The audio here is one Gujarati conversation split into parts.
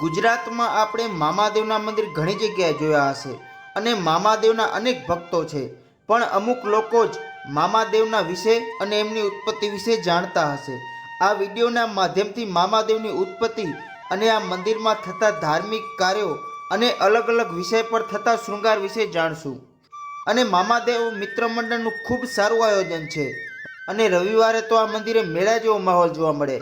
ગુજરાતમાં આપણે મામાદેવના મંદિર ઘણી જગ્યાએ જોયા હશે અને મામાદેવના અનેક ભક્તો છે, પણ અમુક લોકો જ મામાદેવના વિશે અને એમની ઉત્પત્તિ વિશે જાણતા હશે। આ વિડીયોના માધ્યમથી મામાદેવની ઉત્પત્તિ અને આ મંદિરમાં થતા ધાર્મિક કાર્યો અને અલગ અલગ વિષય પર થતા શૃંગાર વિશે જાણશું। અને મામાદેવ મિત્ર મંડળનું ખૂબ સારું આયોજન છે અને રવિવારે તો આ મંદિરે મેળા જેવો માહોલ જોવા મળે।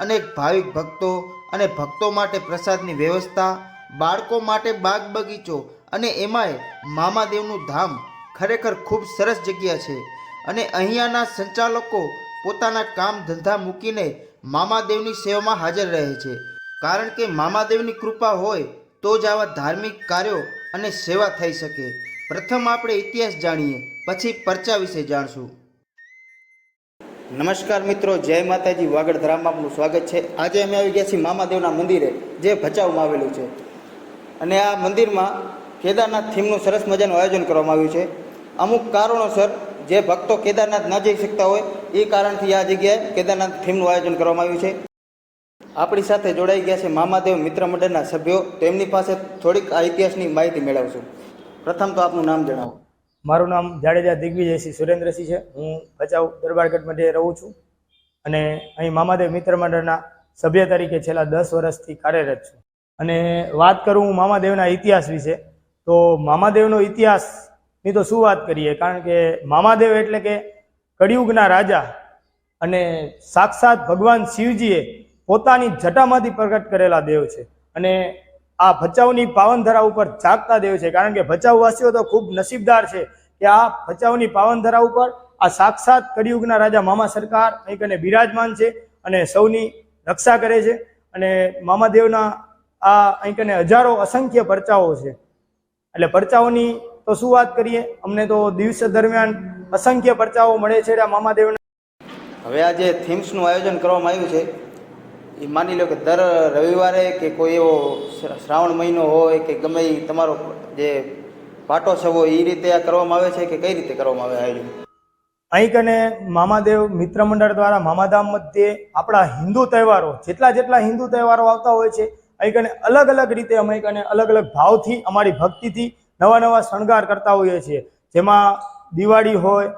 અનેક ભાવિક ભક્તો અને ભક્તો માટે પ્રસાદની વ્યવસ્થા, બાળકો માટે બાગ બગીચો અને એમાંય મામાદેવનું ધામ ખરેખર ખૂબ સરસ જગ્યા છે અને અહીંયાના સંચાલકો પોતાના કામ ધંધા મૂકીને મામાદેવની સેવામાં હાજર રહે છે, કારણ કે મામાદેવની કૃપા હોય તો જ આવા ધાર્મિક કાર્યો અને સેવા થઈ શકે। પ્રથમ આપણે ઇતિહાસ જાણીએ, પછી પરચા વિશે જાણશું। નમસ્કાર મિત્રો, જય માતાજી। વાગડ ધરામાં આપનું સ્વાગત છે। આજે અમે આવી ગયા છીએ મામાદેવના મંદિરે, જે ભચાઉમાં આવેલું છે અને આ મંદિરમાં કેદારનાથ થીમનું સરસ મજાનું આયોજન કરવામાં આવ્યું છે। અમુક કારણોસર જે ભક્તો કેદારનાથ ન જઈ શકતા હોય એ કારણથી આ જગ્યાએ કેદારનાથ થીમનું આયોજન કરવામાં આવ્યું છે। આપણી સાથે જોડાઈ ગયા છે મામાદેવ મિત્ર મંડળના સભ્યો, તો એમની પાસે થોડીક આ ઇતિહાસની માહિતી મેળવશું। પ્રથમ તો આપનું નામ જણાવો। મારું નામ જાડેજા દિગ્વિજયસિંહ સુરેન્દ્રસિંહ છે। હું ભચાઉ દરબારગઢ મધ્યે રહું છું અને અહીં મામાદેવ મિત્ર મંડળના સભ્ય તરીકે છેલ્લા 10 વર્ષથી કાર્યરત છું। અને વાત કરું હું મામાદેવના ઇતિહાસ વિશે, તો મામાદેવનો ઇતિહાસની તો શું વાત કરીએ, કારણ કે મામાદેવ એટલે કે કળિયુગના રાજા અને સાક્ષાત ભગવાન શિવજીએ પોતાની જટામાંથી પ્રગટ કરેલા દેવ છે અને આ ભચાઉની પાવનધરા ઉપર જાગતા દેવ છે, કારણ કે ભચાઉ વાસીઓ તો ખૂબ નસીબદાર છે કે આ ભચાઉની પાવનધરા ઉપર આ સાક્ષાત કળિયુગના રાજા મામા સરકાર અહીં કને બિરાજમાન છે અને સૌની રક્ષા કરે છે। અને મામાદેવના આ અહીં કને હજારો અસંખ્ય પરચાઓ છે, એટલે પરચાઓની તો શું વાત કરીએ, અમને તો દિવસ દરમિયાન અસંખ્ય પરચાઓ મળે છે આ મામાદેવના। હવે આ જે થીમ્સનું આયોજન કરવામાં આવ્યું છે એ માની લો કે દર રવિવારે કે કોઈ એવો શ્રાવણ મહિનો હોય કે ગમે એ તમારો જે પાટોત્સવ હોય એ રીતે આ કરવામાં આવે છે કે કઈ રીતે કરવામાં આવે આયોજન? અહીં કને મામાદેવ મિત્ર મંડળ દ્વારા મામાધામ મધ્યે આપણા હિન્દુ તહેવારો જેટલા હિન્દુ તહેવારો આવતા હોય છે, અહીં કને અલગ અલગ રીતે અમે કને અલગ અલગ ભાવથી અમારી ભક્તિથી નવા શણગાર કરતા હોઈએ છીએ। જેમાં દિવાળી હોય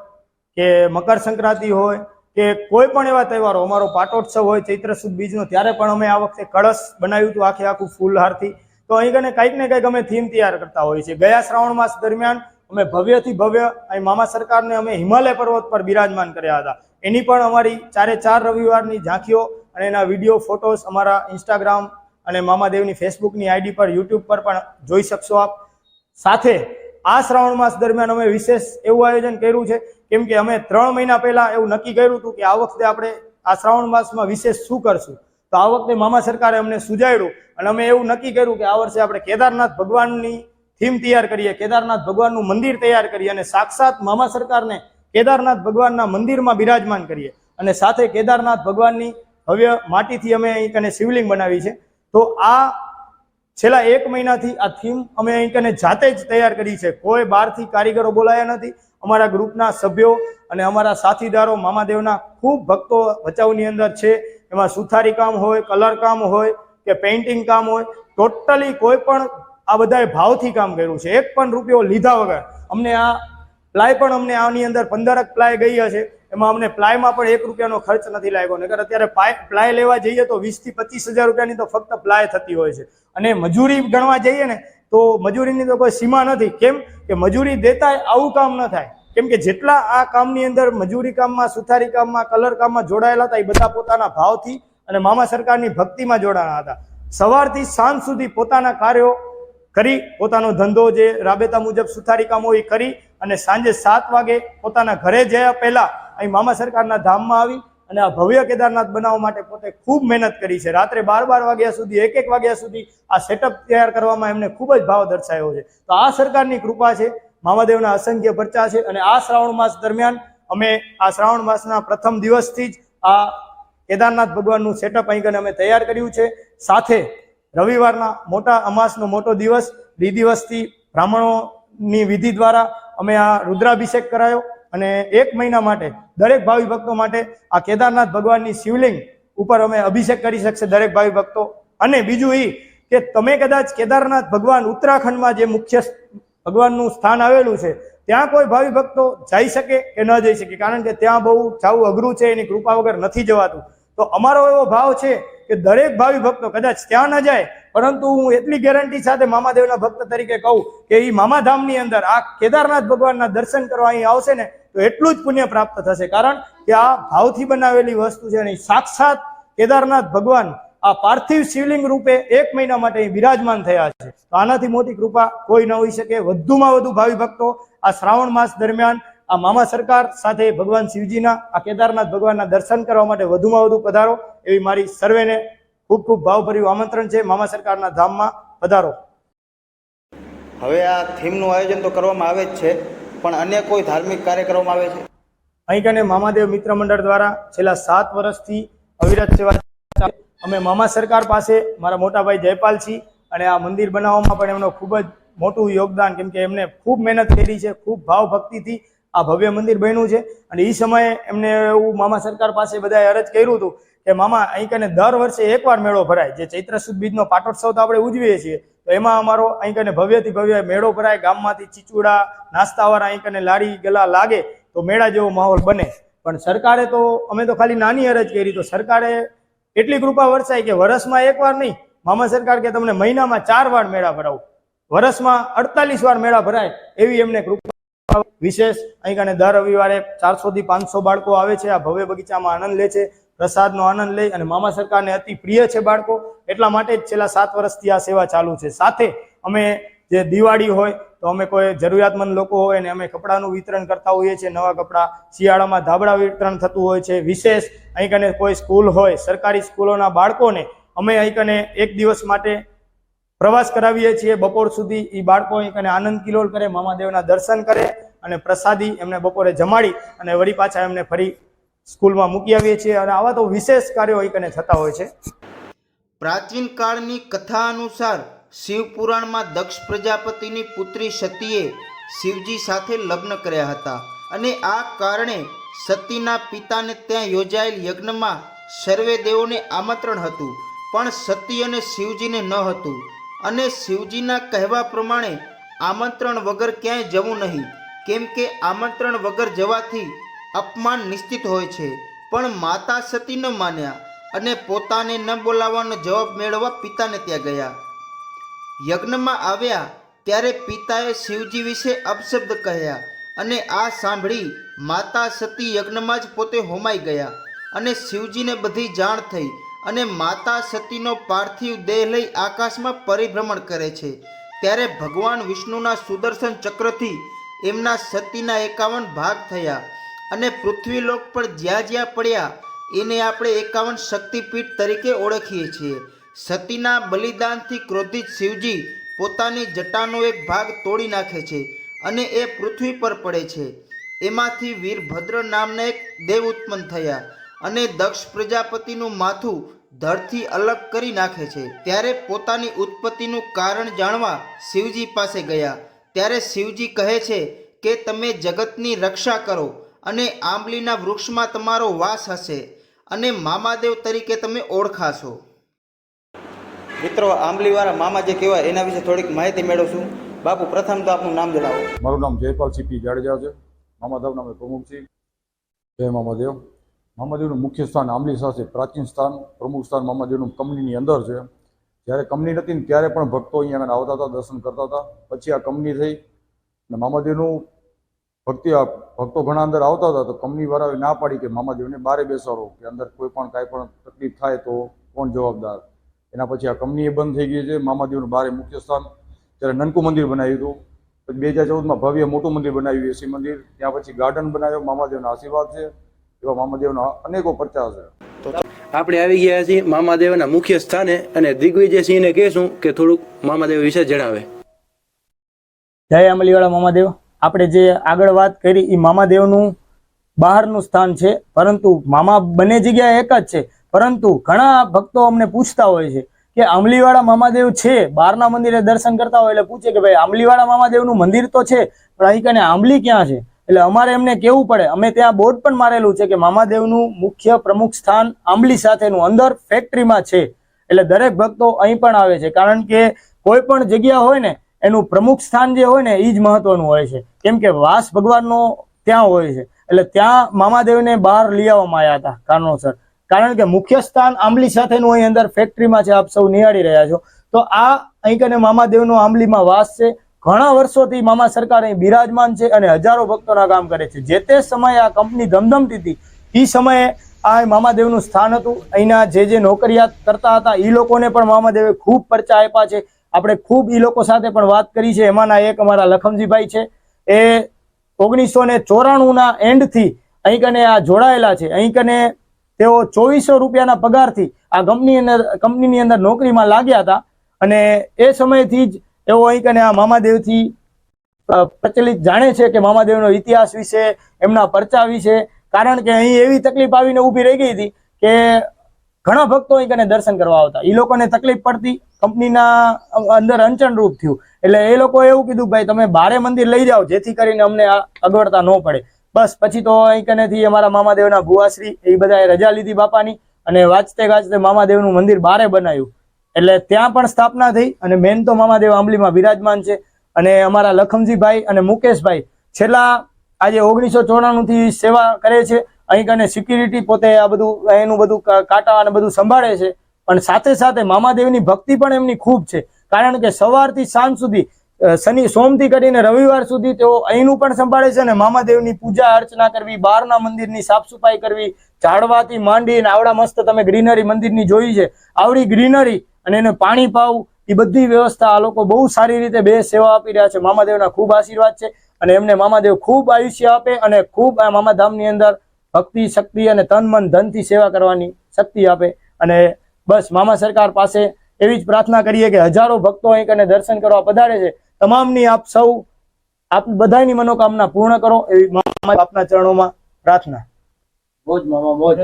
કે મકર સંક્રાંતિ હોય કે કોઈ પણ એવા તહેવારો, અમારો પાટોત્સવ હોય ચૈત્ર સુદ બીજનો, ત્યારે પણ અમે આ વખતે કળશ બનાવ્યું હતું આખું ફૂલહારથી। તો અહીં કને કંઈક ને કંઈક અમે થીમ તૈયાર કરતા હોઈએ છીએ। ગયા શ્રાવણ માસ દરમિયાન અમે ભવ્યથી ભવ્ય અહીં મામા સરકારને અમે હિમાલય પર્વત પર બિરાજમાન કર્યા હતા। એની પણ અમારી 4 રવિવારની ઝાંખીઓ અને એના વિડીયો ફોટોસ અમારા ઇન્સ્ટાગ્રામ અને મામાદેવની ફેસબુકની આઈડી પર, યુટ્યુબ પર પણ જોઈ શકશો આપ। સાથે આ શ્રાવણ માસ દરમિયાન અમે વિશેષ એવું આયોજન કર્યું છે, કેમ કે અમે 3 મહિના પહેલા એવું નક્કી કર્યું હતું કે આ વખતે આપણે આ શ્રાવણ માસમાં વિશેષ શું કરશું। તો આ વખતે મામા સરકારે અમને સુજાડ્યું અને અમે એવું નક્કી કર્યું કે આ વર્ષે આપણે કેદારનાથ ભગવાનની થીમ તૈયાર કરીએ, કેદારનાથ ભગવાનનું મંદિર તૈયાર કરીએ અને સાક્ષાત મામા સરકારને કેદારનાથ ભગવાનના મંદિરમાં બિરાજમાન કરીએ અને સાથે કેદારનાથ ભગવાનની ભવ્ય માટીથી અમે અહીં કને શિવલિંગ બનાવી છે। તો આ છેલ્લા 1 મહિનાથી આ થીમ અમે અહીં કને જાતે જ તૈયાર કરી છે, કોઈ બહારથી કારીગરો બોલાયા નથી। અમારા ગ્રુપના સભ્યો અને અમારા સાથીદારો મામાદેવના ખૂબ ભક્તો ભચાઉની અંદર છે, એમાં સુથારી કામ હોય, કલર કામ હોય કે પેઇન્ટિંગ કામ હોય, ટોટલી કોઈ પણ આ બધાએ ભાવથી કામ કર્યું છે, 1 પણ રૂપિયો લીધા વગર। અમને આ પ્લાય પણ અમને આની અંદર 15 પ્લાય ગઈ હશે, એમાં અમને પ્લાયમાં પણ 1 રૂપિયાનો ખર્ચ નથી લાગ્યો, નકર અત્યારે પ્લાય લેવા જઈએ તો 20 થી 25 હજાર રૂપિયાની તો ફક્ત પ્લાય થતી હોય છે। અને મજૂરી ગણવા જઈએ ને તો મજૂરીની તો કોઈ સીમા નથી, કેમ કે મજૂરી દેતાય આવું કામ ન થાય, કેમ કે જેટલા આ કામની અંદર મજૂરી કામમાં, સુથારી કામમાં, કલર કામમાં જોડાયેલા હતા એ બધા પોતાના ભાવથી અને મામા સરકારની ભક્તિમાં જોડાણા હતા। સવારથી સાંજ સુધી પોતાના કાર્યો કરી, પોતાનો ધંધો જે રાબેતા મુજબ સુથારી કામ હોય એ કરી અને સાંજે 7 વાગે પોતાના ઘરે જયા પહેલા અહીં મામા સરકારના ધામમાં આવી અને આ ભવ્ય કેદારનાથ બનાવવા માટે પોતે ખૂબ મહેનત કરી છે। રાત્રે 12 વાગ્યા સુધી, 1 વાગ્યા સુધી આ સેટઅપ તૈયાર કરવામાં એમને ખૂબ જ ભાવ દર્શાવ્યો છે। તો આ સરકારની કૃપા છે, મામાદેવના અસંખ્ય પરચા છે અને આ શ્રાવણ માસ દરમિયાન અમે આ શ્રાવણ માસના પ્રથમ દિવસથી જ આ કેદારનાથ ભગવાનનું સેટઅપ અહીં અમે તૈયાર કર્યું છે। સાથે રવિવારના મોટા અમાસનો મોટો દિવસ દિવસથી બ્રાહ્મણોની વિધિ દ્વારા અમે આ રુદ્રાભિષેક કરાયો અને 1 મહિના માટે દરેક ભાવિ ભક્તો માટે આ કેદારનાથ ભગવાનની શિવલિંગ ઉપર અમે અભિષેક કરી શકશે દરેક ભાવિ ભક્તો। અને બીજું એ કે તમે કદાચ કેદારનાથ ભગવાન ઉત્તરાખંડમાં જે મુખ્ય ભગવાનનું સ્થાન આવેલું છે ત્યાં કોઈ ભાવિ ભક્તો જઈ શકે કે ન જઈ શકે, કારણ કે ત્યાં બહુ જવું અઘરું છે, એની કૃપા વગર નથી જવાતું. તો અમારો એવો ભાવ છે કે દરેક ભાવિ ભક્તો કદાચ ત્યાં ન જાય, પરંતુ હું એટલી ગેરંટી સાથે મામાદેવના ભક્ત તરીકે કહું કે એ મામાધામની અંદર આ કેદારનાથ ભગવાનના દર્શન કરવા અહીં આવશે ને તો એટલું જ પુણ્ય પ્રાપ્ત થશે, કારણ કે આ ભાવથી બનાવેલી વસ્તુ છે અને સાક્ષાત કેદારનાથ ભગવાન આ પાર્થિવ શિવલિંગ રૂપે 1 મહિના માટે અહીં બિરાજમાન થયા છે. તો આનાથી મોટી કૃપા કોઈ ન હોઈ શકે. વધુમાં વધુ ભાવિ ભક્તો આ શ્રાવણ માસ દરમિયાન આ મામા સરકાર સાથે ભગવાન શિવજીના આ કેદારનાથ ભગવાનના દર્શન કરવા માટે વધુમાં વધુ પધારો એવી મારી સર્વેને ખૂબ ખૂબ ભાવભર્યું આમંત્રણ છે. મામા સરકારના ધામમાં પધારો. હવે આ થીમનું આયોજન તો કરવામાં આવે જ છે, પણ અન્ય કોઈ ધાર્મિક કાર્યક્રમ આવે છે? અહીં કને મામાદેવ મિત્ર મંડળ દ્વારા છેલ્લા 7 વર્ષથી અવિરત સેવા ચાલે. અમે મામા સરકાર પાસે મારા મોટાભાઈ જયપાલસિંહ અને આ મંદિર બનાવવામાં પણ એમનો ખૂબ જ મોટું યોગદાન, કેમ કે એમને ખૂબ મહેનત કરી છે, ખૂબ ભાવ ભક્તિથી આ ભવ્ય મંદિર બન્યું છે. અને એ સમયે એમને એવું મામા સરકાર પાસે બધાએ અરજ કર્યું હતું કે મામા અહીં કને દર વર્ષે એકવાર મેળો ભરાય, જે ચૈત્ર સુદ બીજનો પાટોત્સવ તો આપણે ઉજવીએ છીએ, તો એમાં અમારો અહીં કને ભવ્યથી ભવ્ય મેળો ભરાય, ગામમાંથી ચીચુડા નાસ્તાવાળા અહીં કને લારી ગલા લાગે તો મેળા જેવો માહોલ બને. પણ સરકારે તો અમે તો ખાલી નાની અરજ કરી, તો સરકારે એટલી કૃપા વરસાઈ કે વર્ષમાં એકવાર નહીં, મામા સરકાર કે તમને મહિનામાં 4 વાર મેળા ભરાવું, વર્ષમાં 48 વાર મેળા ભરાય એવી એમને કૃપા. વિશેષ અહીં કને દર રવિવારે 400 થી 500 બાળકો આવે છે, આ ભવ્ય બગીચામાં આનંદ લે છે, પ્રસાદનો આનંદ લે, અને મામા સરકારને અતિ પ્રિય છે બાળકો, એટલા માટે જ છેલ્લા 7 વર્ષથી આ સેવા ચાલુ છે. સાથે અમે જે દિવાળી હોય તો અમે કોઈ જરૂરિયાતમંદ લોકો હોય ને અમે કપડાનું વિતરણ કરતા હોઈએ છીએ, નવા કપડાં, શિયાળામાં ધાબળા વિતરણ થતું હોય છે. વિશેષ અહીં કને કોઈ સ્કૂલ હોય, સરકારી સ્કૂલોના બાળકોને અમે અહીં કને 1 દિવસ માટે પ્રવાસ કરાવીએ છીએ બપોર સુધી. એ બાળકો અહીં કને આનંદ કિલોલ કરે, મામાદેવના દર્શન કરે અને પ્રસાદી એમને બપોરે જમાડી અને વળી પાછા એમને ફરી સ્કૂલમાં મૂકી આવીએ છીએ. અને આવા તો વિશેષ કાર્યો અહીં કને થતા હોય છે. પ્રાચીન કાળની કથા અનુસાર શિવ પુરાણમાં દક્ષ પ્રજાપતિની પુત્રી સતીએ શિવજી સાથે લગ્ન કર્યા હતા, અને આ કારણે સતીના પિતાને ત્યાં યોજાયેલ યજ્ઞમાં સર્વે દેવોને આમંત્રણ હતું, પણ સતી અને શિવજીને ન હતું. અને શિવજીના કહેવા પ્રમાણે આમંત્રણ વગર ક્યાંય જવું નહીં, કેમ કે આમંત્રણ વગર જવાથી અપમાન નિશ્ચિત હોય છે. પણ માતા સતી ન માન્યા અને પોતાને ન બોલાવવાનો જવાબ મેળવવા પિતાને ત્યાં ગયા. યજ્ઞમાં આવ્યા ત્યારે પિતાએ શિવજી વિશે અપશબ્દ કહ્યા, અને આ સાંભળી માતા સતી યજ્ઞમાં જ પોતે હોમાઈ ગયા અને શિવજીને બધી જાણ થઈ. અને માતા સતીનો પાર્થિવ દેહ લઈ આકાશમાં પરિભ્રમણ કરે છે. ત્યારે ભગવાન વિષ્ણુના સુદર્શન ચક્રથી એમના સતીના 51 ભાગ થયા, અને પૃથ્વીલોક પર જ્યાં જ્યાં પડ્યા એને આપણે 51 શક્તિપીઠ તરીકે ઓળખીએ છીએ. સતીના બલિદાનથી ક્રોધિત શિવજી પોતાની જટાનો એક ભાગ તોડી નાખે છે અને એ પૃથ્વી પર પડે છે. એમાંથી વીરભદ્ર નામના એક દેવ ઉત્પન્ન થયા અને દક્ષ પ્રજાપતિનું માથું ધડથી અલગ કરી નાખે છે. ત્યારે પોતાની ઉત્પત્તિનું કારણ જાણવા શિવજી પાસે ગયા. ત્યારે શિવજી કહે છે કે તમે જગતની રક્ષા કરો અને આંબલીના વૃક્ષમાં તમારો વાસ હશે અને મામાદેવ તરીકે તમે ઓળખાશો. મિત્રો, આંબલીવાળા મામા જે કહેવાય એના વિશે થોડીક માહિતી મેળવશું. બાપુ, પ્રથમ તો આપનું નામ જણાવો. મારું નામ જયપાલસિંહ પી જાડેજા છે. મામાધામના અમે પ્રમુખ છીએ. જય મામાદેવ. મામાદેવનું મુખ્ય સ્થાન આંબલીસા છે. પ્રાચીન સ્થાન, પ્રમુખ સ્થાન મામાદેવનું કંપનીની અંદર છે. જ્યારે કંપની નથી ને ત્યારે પણ ભક્તો અહીંયા આવતા હતા, દર્શન કરતા હતા. પછી આ કંપની થઈ અને મામાદેવનું ભક્તો ઘણા અંદર આવતા હતા, તો કંપનીવાળાએ ના પાડી કે મામાદેવને બહાર બેસાડો, કે અંદર કોઈ પણ કાંઈ પણ તકલીફ થાય તો કોણ જવાબદાર. એના પછી આ કંપની બંધ થઈ ગઈ છે. મામાદેવનું બહાર મુખ્ય સ્થાન. ત્યારે નનકું મંદિર બનાવ્યું હતું. પછી 2014માં ભવ્ય મોટું મંદિર બનાવ્યું, એસી મંદિર. ત્યાં પછી ગાર્ડન બનાવ્યો. મામાદેવના આશીર્વાદ છે. એવા મામાદેવના અનેકો પ્રચાર છે. આપણે આવી ગયા છીએ મામાદેવના મુખ્ય સ્થાને, અને દિગ્વિજયસિંહને કહેશું કે થોડુંક મામાદેવ વિશે જણાવે. જય આંબલીવાળા મામાદેવ. આપણે જે આગળ વાત કરી એ મામાદેવનું બહારનું સ્થાન છે, પરંતુ મામા બંને જગ્યાએ એક જ છે. પરંતુ ઘણા ભક્તો અમને પૂછતા હોય છે કે આંબલીવાળા મામાદેવ છે, બહારના મંદિરે દર્શન કરતા હોય એટલે પૂછે કે ભાઈ આંબલીવાળા મામાદેવનું મંદિર તો છે, પણ અહીં કને આંબલી ક્યાં છે? એટલે અમારે એમને કેવું પડે. અમે ત્યાં બોર્ડ પણ મારેલું છે કે મામાદેવનું મુખ્ય પ્રમુખ સ્થાન આંબલી સાથેનું અંદર ફેક્ટરીમાં છે. એટલે દરેક ભક્તો અહીં પણ આવે છે, કારણ કે કોઈ પણ જગ્યા હોય ને એનું પ્રમુખ સ્થાન જે હોય ને એ જ મહત્વનું હોય છે, કેમ કે વાસ ભગવાનનો ત્યાં હોય છે. એટલે ત્યાં મામાદેવને બહાર લઈ આવવામાં આવ્યા હતા કારણોસર, કારણ કે મુખ્ય સ્થાન આંબલી સાથેનું અહીં અંદર ફેક્ટરીમાં છે, આપ સૌ નિહાળી રહ્યા છો. તો આ અહીં કને મામાદેવનો આંબલીમાં વાસ છે. ઘણા વર્ષોથી મામા સરકાર અહીં બિરાજમાન છે અને હજારો ભક્તોના કામ કરે છે. જે તે સમયે આ કંપની ધમધમતી હતી એ સમયે આ મામાદેવનું સ્થાન હતું. અહીંના જે નોકરિયાત કરતા હતા એ લોકોને પણ મામાદેવે ખૂબ પરચા આપ્યા છે. આપણે ખૂબ એ લોકો સાથે પણ વાત કરી છે. એમાંના એક અમારા લખમજીભાઈ છે, એ 1994ના એન્ડથી અહીં કને આ જોડાયેલા છે. અહીં કને તેઓ 2400 રૂપિયાના પગારથી આ કંપનીની અંદર નોકરીમાં લાગ્યા હતા અને એ સમયથી જ એવો અહીં કને આ મામાદેવથી પ્રચલિત જાણે છે કે મામાદેવનો ઇતિહાસ વિશે, એમના પરચા વિશે. કારણ કે અહીં એવી તકલીફ આવીને ઊભી રહી ગઈ હતી કે ઘણા ભક્તો અહીં કને દર્શન કરવા આવતા, એ લોકોને તકલીફ પડતી, કંપનીના અંદર અડચણરૂપ થયું. એટલે એ લોકોએ એવું કીધું ભાઈ તમે બારે મંદિર લઈ જાઓ જેથી કરીને અમને આ અગવડતા ન પડે. બસ પછી તો અહીં કનેથી અમારા મામાદેવના ભુવાશ્રી એ બધાએ રજા લીધી બાપાની અને વાંચતે ગાજતે મામાદેવનું મંદિર બારે બનાવ્યું. એટલે ત્યાં પણ સ્થાપના થઈ અને મેન તો મામાદેવ આંબલીમાં બિરાજમાન છે. અને અમારા લખમજીભાઈ અને મુકેશભાઈ છેલ્લા આજે 1994થી સેવા કરે છે. અહીં કને સિક્યુરિટી પોતે આ બધું એનું બધું કાંટા અને બધું સંભાળે છે. પણ સાથે સાથે મામાદેવની ભક્તિ પણ એમની ખૂબ છે, કારણ કે સવારથી સાંજ સુધી સોમથી કરીને રવિવાર સુધી તેઓ અહીંનું પણ સંભાળે છે અને મામાદેવની પૂજા અર્ચના કરવી, બહારના મંદિરની સાફ સફાઈ કરવી, ઝાડવાથી માંડીને આવડા મસ્ત તમે ગ્રીનરી મંદિરની જોઈ છે, આવડી ગ્રીનરી અને એને પાણી પાવું એ બધી વ્યવસ્થા આ લોકો બહુ સારી રીતે બે સેવા આપી રહ્યા છે. મામાદેવના ખૂબ આશીર્વાદ છે અને એમને મામાદેવ ખૂબ આયુષ્ય આપે અને ખૂબ આ મામાધામની અંદર ભક્તિ, શક્તિ અને તન મન ધનથી સેવા કરવાની શક્તિ આપે. અને બસ મામા સરકાર પાસે એવી જ પ્રાર્થના કરીએ કે હજારો ભક્તો અહીં કને દર્શન કરવા પધારે છે, તમામની આપ સૌ આપ બધાની મનોકામના પૂર્ણ કરો એવી આપના ચરણોમાં પ્રાર્થના. મોજ મામા મોજ.